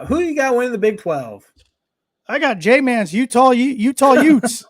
Who you got winning the Big 12? I got J-Man's Utah Utes.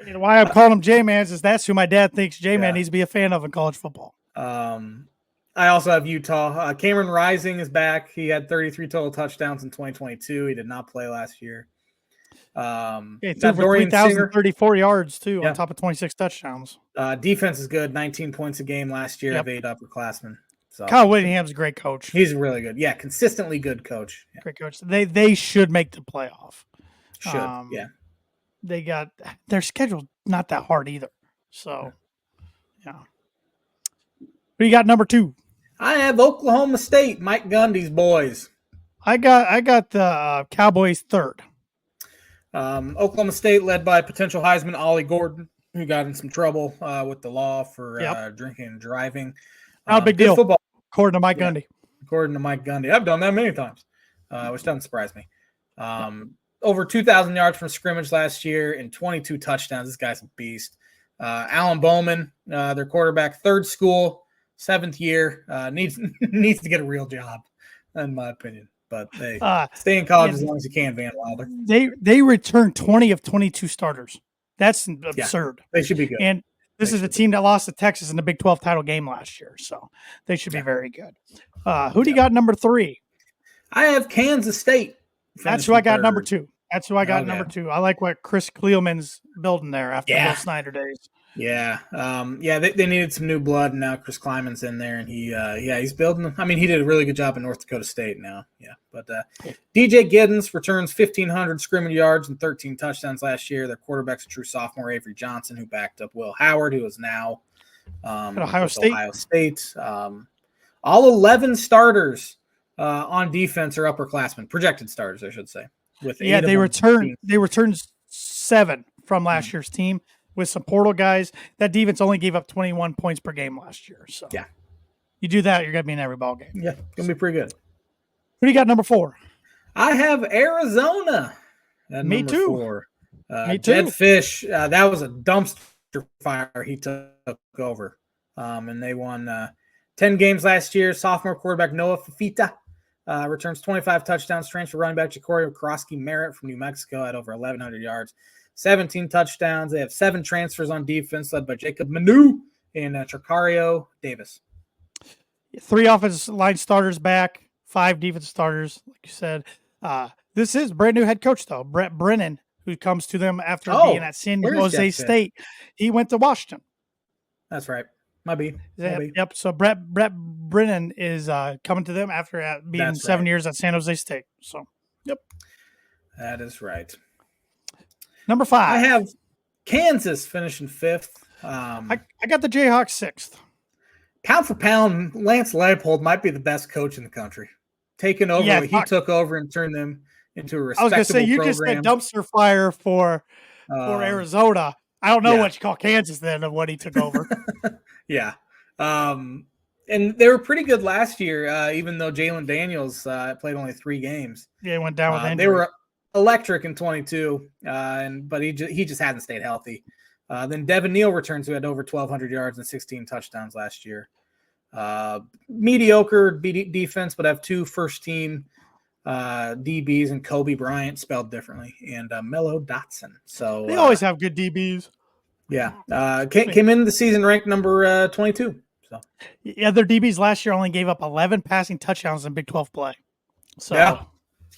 And why I'm calling them J-Mans is that's who my dad thinks J-Man needs to be a fan of in college football. I also have Utah. Cameron Rising is back. He had 33 total touchdowns in 2022. He did not play last year. He threw for 3,034 yards, too, on top of 26 touchdowns. Defense is good. 19 points a game last year of 8 upperclassmen. So Kyle Whittingham's a great coach. He's really good. Yeah, consistently good coach. Yeah. Great coach. They should make the playoff. Should, They got their schedule not that hard either. So, yeah. Who you got number 2? I have Oklahoma State, Mike Gundy's boys. I got the Cowboys 3rd. Oklahoma State led by potential Heisman Ollie Gordon, who got in some trouble with the law for drinking and driving. Not a big deal. Football. According to Mike Gundy. According to Mike Gundy. I've done that many times, which doesn't surprise me. Over 2,000 yards from scrimmage last year and 22 touchdowns. This guy's a beast. Alan Bowman, their quarterback, 3rd school, 7th year, needs to get a real job, in my opinion. But they stay in college as long as you can, Van Wilder. They returned 20 of 22 starters. That's absurd. They should be good. And this is a team that lost to Texas in the Big 12 title game last year, so they should be very good. Who do you got number 3? I have Kansas State. That's who I got number 2. That's who I got number 2. I like what Chris Kleelman's building there after Bill Snyder days. Yeah. They needed some new blood, and now Chris Kleiman's in there, and he's building. I mean, he did a really good job in North Dakota State now. Yeah. But DJ Giddens returns 1,500 scrimmage yards and 13 touchdowns last year. Their quarterback's a true sophomore, Avery Johnson, who backed up Will Howard, who is now at Ohio State. All 11 starters on defense are upperclassmen, projected starters, I should say. They returned 7 from last year's team with some portal guys. That defense only gave up 21 points per game last year. So you do that, you're going to be in every ball game. Yeah, it's going to be pretty good. Who do you got number 4? I have Arizona at Me number too. 4. Me too. Jed Fish, that was a dumpster fire he took over. And they won 10 games last year. Sophomore quarterback Noah Fafita returns 25 touchdowns. Transfer running back Jacory Krosky Merritt from New Mexico had over 1,100 yards. 17 touchdowns. They have 7 transfers on defense led by Jacob Manu and Tricario Davis. 3 offensive line starters back, 5 defensive starters, like you said. This is brand new head coach, though, Brett Brennan, who comes to them after being at San Jose State. He went to Washington. That's right. Might be. Yep. So Brett Brennan is coming to them after being 7 years at San Jose State. So, yep. That is right. Number 5. I have Kansas finishing 5th. I got the Jayhawks 6th. Pound for pound, Lance Leipold might be the best coach in the country. Taking over what he took over and turned them into a respectable program. I was going to say, you just said dumpster fire for Arizona. I don't know what you call Kansas then of what he took over. Yeah. And they were pretty good last year, even though Jalen Daniels played only 3 games. Yeah, he went down with injury. They were electric in 22, but he just hasn't stayed healthy. Then Devin Neal returns, who had over 1,200 yards and 16 touchdowns last year. Mediocre defense, but have 2 first-team DBs and Kobe Bryant, spelled differently, and Mello Dotson. So they always have good DBs. Yeah, came into the season ranked number 22. So their DBs last year only gave up 11 passing touchdowns in Big 12 play. So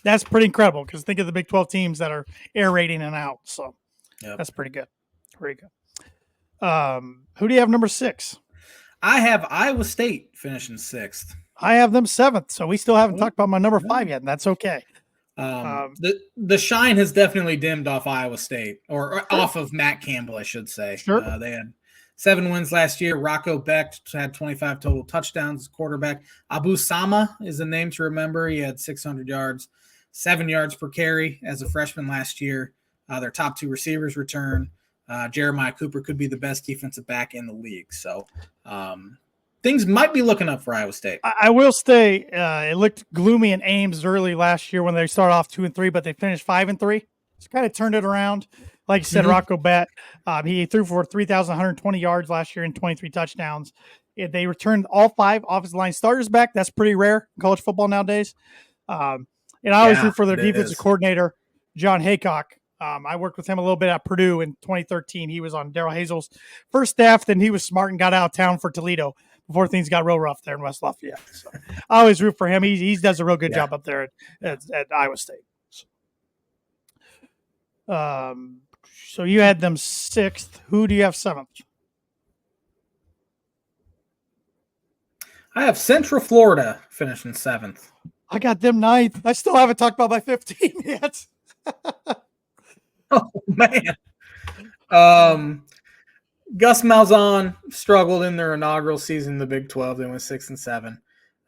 that's pretty incredible because think of the Big 12 teams that are air raiding and out. So that's pretty good. Pretty good. Who do you have number 6? I have Iowa State finishing 6th. I have them 7th. So we still haven't talked about my number 5 yet, and that's okay. The shine has definitely dimmed off Iowa State, or off of Matt Campbell, I should say. Sure. They had 7 wins last year. Rocco Beck had 25 total touchdowns as quarterback. Abu Sama is a name to remember. He had 600 yards, 7 yards per carry as a freshman last year. Their top 2 receivers return. Jeremiah Cooper could be the best defensive back in the league. So things might be looking up for Iowa State. I will say it looked gloomy in Ames early last year when they started off 2-3, but they finished 5-3. It's kind of turned it around. Like you said, Rocco Beck, he threw for 3,120 yards last year and 23 touchdowns. They returned all 5 offensive line starters back. That's pretty rare in college football nowadays. And I always Yeah, root for their it defensive is. coordinator, John Haycock. I worked with him a little bit at Purdue in 2013. He was on Daryl Hazel's first staff. Then he was smart and got out of town for Toledo before things got real rough there in West Lafayette. So I always root for him. He does a real good job up there at Iowa State. So you had them 6th. Who do you have 7th? I have Central Florida finishing 7th. I got them 9th. I still haven't talked about my 15 yet. Oh, man. Gus Malzahn struggled in their inaugural season in the Big 12. They went 6-7.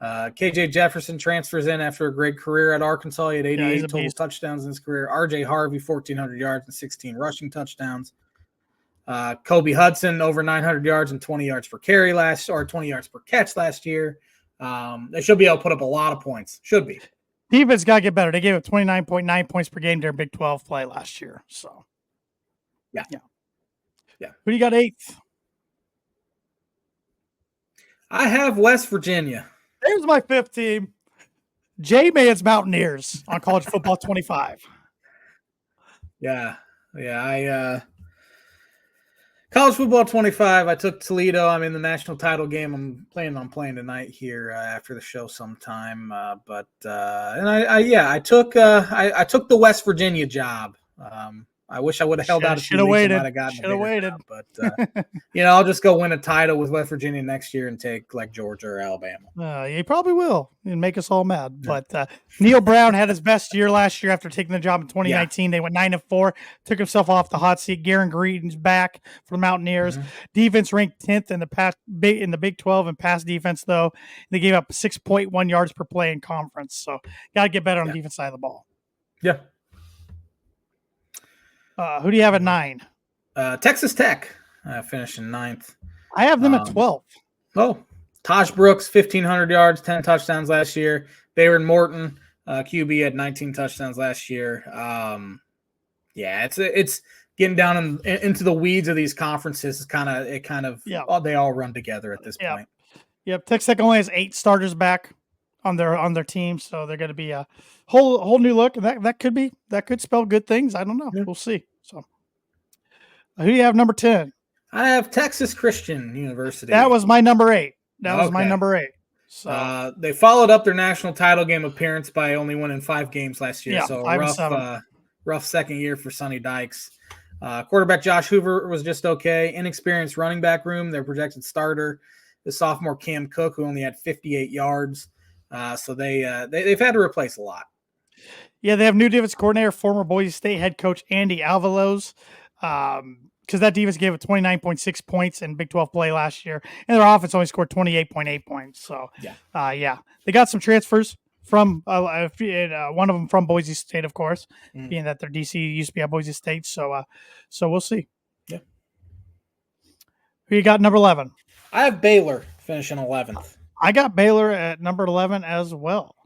KJ Jefferson transfers in after a great career at Arkansas. He had 88 total touchdowns in his career. RJ Harvey, 1,400 yards and 16 rushing touchdowns. Kobe Hudson, over 900 yards and 20 yards per carry 20 yards per catch last year. They should be able to put up a lot of points. Should be. Defense got to get better. They gave up 29.9 points per game during Big 12 play last year. So, yeah. Who do you got 8th? I have West Virginia. There's my 5th team. J-Man's Mountaineers on College Football 25. Yeah. College Football 25. I took Toledo. I'm in the national title game. I'm planning on playing tonight here after the show sometime. I took the West Virginia job. I wish I would have held out. Should have waited. But I'll just go win a title with West Virginia next year and take like Georgia or Alabama. You probably will and make us all mad. Yeah. But Neil Brown had his best year last year after taking the job in 2019. Yeah. They went 9-4, took himself off the hot seat. Garen Green's back for the Mountaineers. Mm-hmm. Defense ranked 10th in the Big 12 in pass defense, though. They gave up 6.1 yards per play in conference. So got to get better on the defense side of the ball. Yeah. Who do you have at 9? Texas Tech finishing 9th. I have them at 12. Oh, Taj Brooks, 1,500 yards, 10 touchdowns last year. Bayron Morton, QB, had 19 touchdowns last year. It's getting down into the weeds of these conferences. They all run together at this point. Yep, Texas Tech only has 8 starters back on their team, so they're going to be a whole new look. That could spell good things. I don't know. Yeah. We'll see. So, who do you have number 10? I have Texas Christian University. That was my number 8. Was my number 8. So they followed up their national title game appearance by only winning 5 games last year. Yeah, so rough second year for Sonny Dykes. Quarterback Josh Hoover was just okay. Inexperienced running back room. Their projected starter, the sophomore Cam Cook, who only had 58 yards. So they've had to replace a lot. Yeah, they have new defense coordinator, former Boise State head coach Andy Avalos, because that defense gave it 29.6 points in Big 12 play last year, and their offense only scored 28.8 points. So, they got some transfers from one of them from Boise State, of course, being that their DC used to be at Boise State. So we'll see. Yeah. Who you got number 11? I have Baylor finishing 11th. I got Baylor at number 11 as well.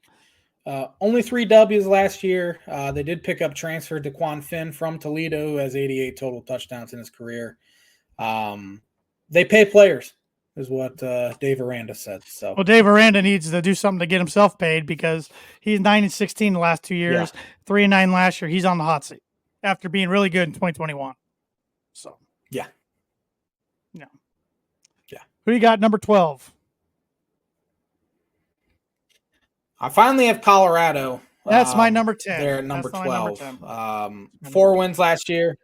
Only 3 W's last year. They did pick up transfer DeQuan Finn from Toledo, who has 88 total touchdowns in his career. They pay players, is what Dave Aranda said. So, well, Dave Aranda needs to do something to get himself paid because he's 9-16 the last 2 years, 3-9 last year. He's on the hot seat after being really good in 2021. So, yeah. Who do you got number 12? I finally have Colorado. That's my number 10. They're at number 12. 4 wins last year.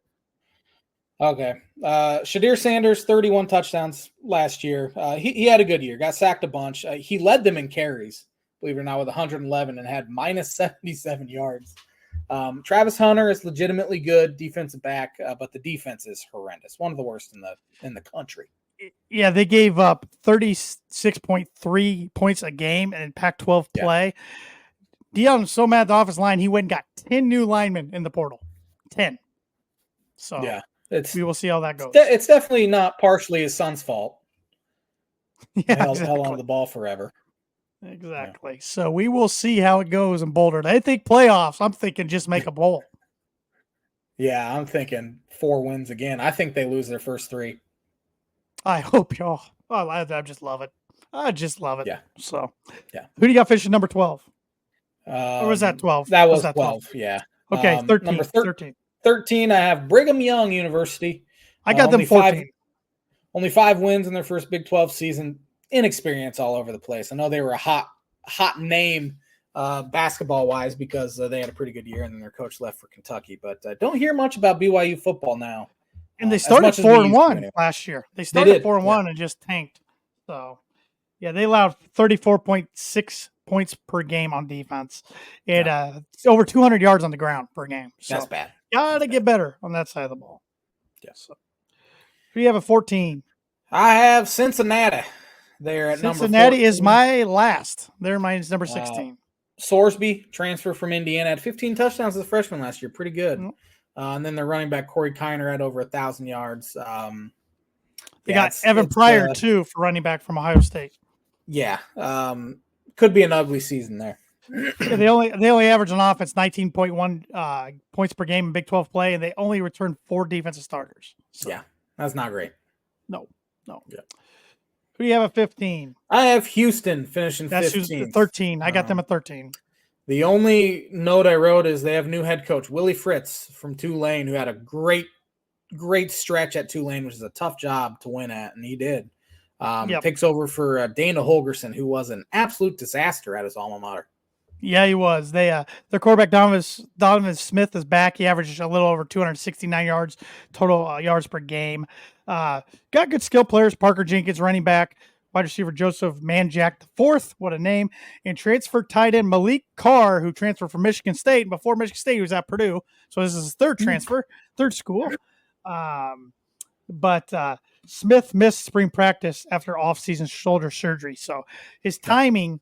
Okay. Shadir Sanders, 31 touchdowns last year. He had a good year. Got sacked a bunch. He led them in carries, believe it or not, with 111 and had minus 77 yards. Travis Hunter is legitimately good defensive back, but the defense is horrendous. One of the worst in the country. Yeah, they gave up 36.3 points a game in Pac-12 play. Dion's so mad at the offensive line, he went and got 10 new linemen in the portal. 10. So we will see how that goes. It's definitely not partially his son's fault. Held on the ball forever. Exactly. Yeah. So we will see how it goes in Boulder. They think playoffs. I'm thinking just make a bowl. Yeah, I'm thinking 4 wins again. I think they lose their first 3. I hope y'all. I just love it. I just love it. Yeah. So, who do you got finishing number 12? Or was that 12? That was 12. Yeah. Okay, 13. Number 13. 13, I have Brigham Young University. I got them 14. Only 5 wins in their first Big 12 season. Inexperience all over the place. I know they were a hot name basketball-wise because they had a pretty good year and then their coach left for Kentucky. But don't hear much about BYU football now. And they started 4-1 last year. They started 4-1 and just tanked. So, yeah, they allowed 34.6 points per game on defense. It's over 200 yards on the ground per game. So that's bad. Got to get better on that side of the ball. Yeah. So, who do you have at 14? I have Cincinnati. They're at number 14. Cincinnati is my last. They're my number 16. Sorsby, transfer from Indiana, had 15 touchdowns as a freshman last year. Pretty good. Mm-hmm. And then their running back, Corey Kiner, had over 1,000 yards. They got Evan Pryor, too, for running back from Ohio State. Yeah. Could be an ugly season there. Yeah, they only average on offense 19.1 points per game in Big 12 play, and they only return 4 defensive starters. So. Yeah, that's not great. No. Yeah. Who do you have at 15? I have Houston finishing 15th. That's 13. I got them at 13. The only note I wrote is they have new head coach, Willie Fritz from Tulane, who had a great stretch at Tulane, which is a tough job to win at, and he did. Takes over for Dana Holgerson, who was an absolute disaster at his alma mater. Yeah, he was. Their quarterback Donovan Smith is back. He averaged a little over 269 yards total yards per game. Got good skill players. Parker Jenkins, running back. Wide receiver Joseph Manjack IV, what a name. And transfer tight end Malik Carr, who transferred from Michigan State. And before Michigan State, he was at Purdue. So this is his third transfer, third school. But Smith missed spring practice after off-season shoulder surgery. So his timing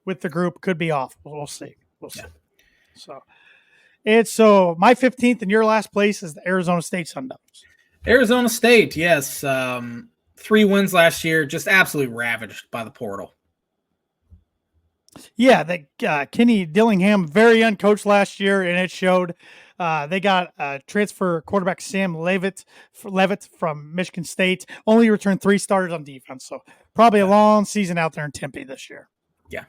with the group could be off. We'll see. Yeah. So my 15th and your last place is the Arizona State Sun Devils. Arizona State, yes. 3 wins last year, just absolutely ravaged by the portal. Yeah, Kenny Dillingham, very uncoached last year, and it showed. They got transfer quarterback Sam Levitt from Michigan State. Only returned 3 starters on defense, so probably a long season out there in Tempe this year. Yeah,